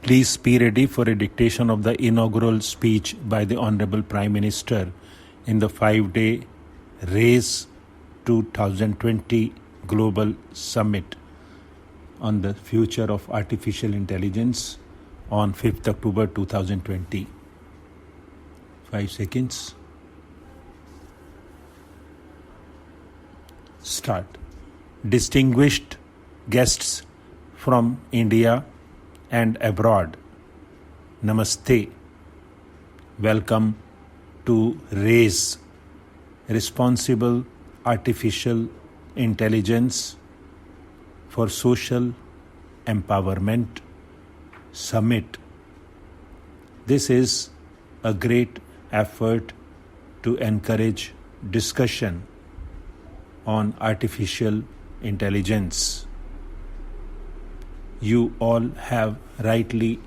Please be ready for a dictation of the inaugural speech by the Honorable Prime Minister in the 5-day RAISE 2020 Global Summit on the future of artificial intelligence on 5th October 2020. 5 seconds. Start. Distinguished guests from India and abroad, Namaste. Welcome to RAISE, Responsible Artificial Intelligence for Social Empowerment Summit. This is a great effort to encourage discussion on artificial intelligence. You all have rightly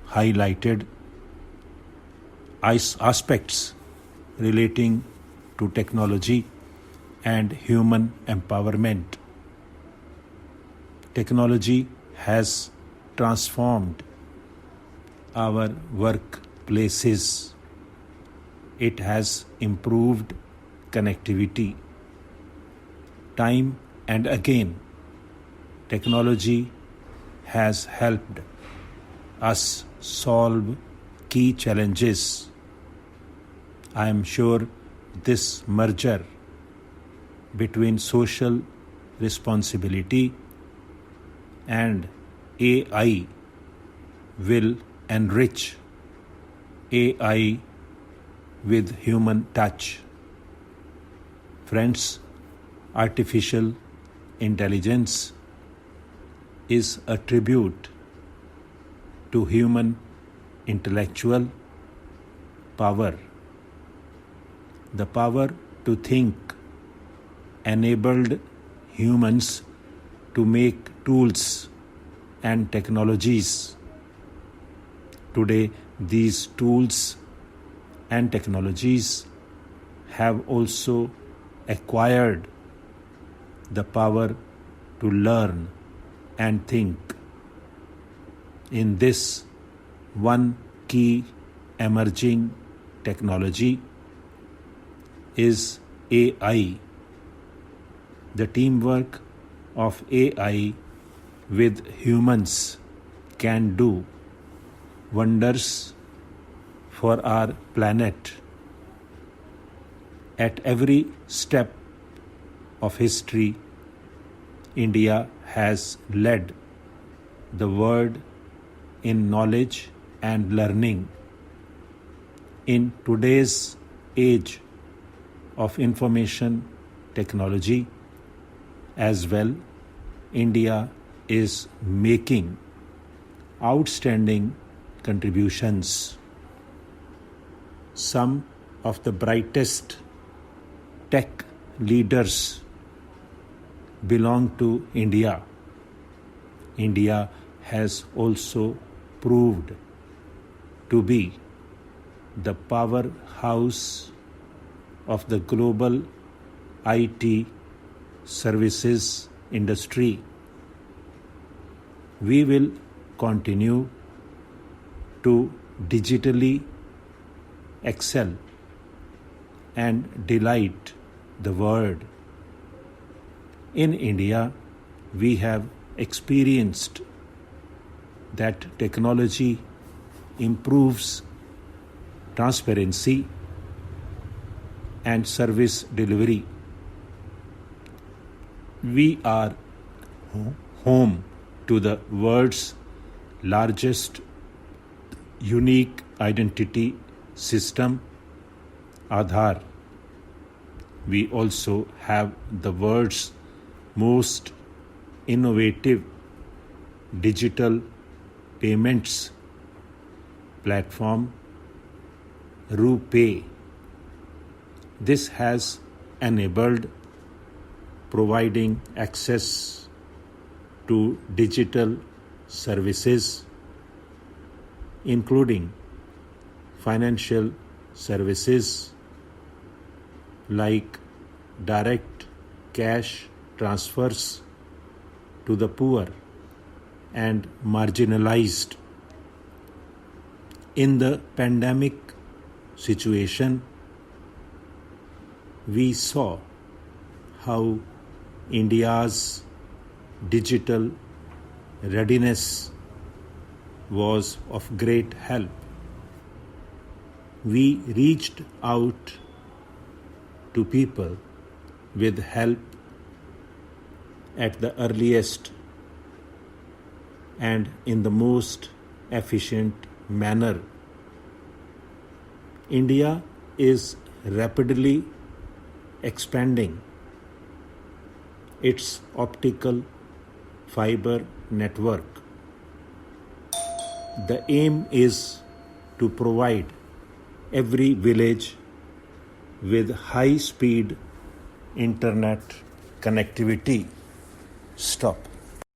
highlighted aspects relating to technology and human empowerment. Technology has transformed our workplaces. It has improved connectivity. Time and again, technology has helped us solve key challenges. I am sure this merger between social responsibility and AI will enrich AI with human touch. Friends, artificial intelligence is a tribute to human intellectual power. The power to think enabled humans to make tools and technologies. Today, these tools and technologies have also acquired the power to learn and think. In this, one key emerging technology is AI. The teamwork of AI with humans can do wonders for our planet. At every step of history, India has led the world in knowledge and learning. In today's age of information technology as well, India is making outstanding contributions. Some of the brightest tech leaders belong to India. India has also proved to be the powerhouse of the global IT services industry. We will continue to digitally excel and delight the world. In India, we have experienced that technology improves transparency and service delivery. We are home to the world's largest unique identity system, Aadhaar. We also have the world's most innovative digital payments platform, RuPay. This has enabled providing access to digital services, including financial services like direct cash transfers to the poor and marginalized In the pandemic situation, we saw how India's digital readiness was of great help. We reached out to people with help at the earliest and in the most efficient manner. India is rapidly expanding its optical fiber network. The aim is to provide every village with high-speed internet connectivity. Stop.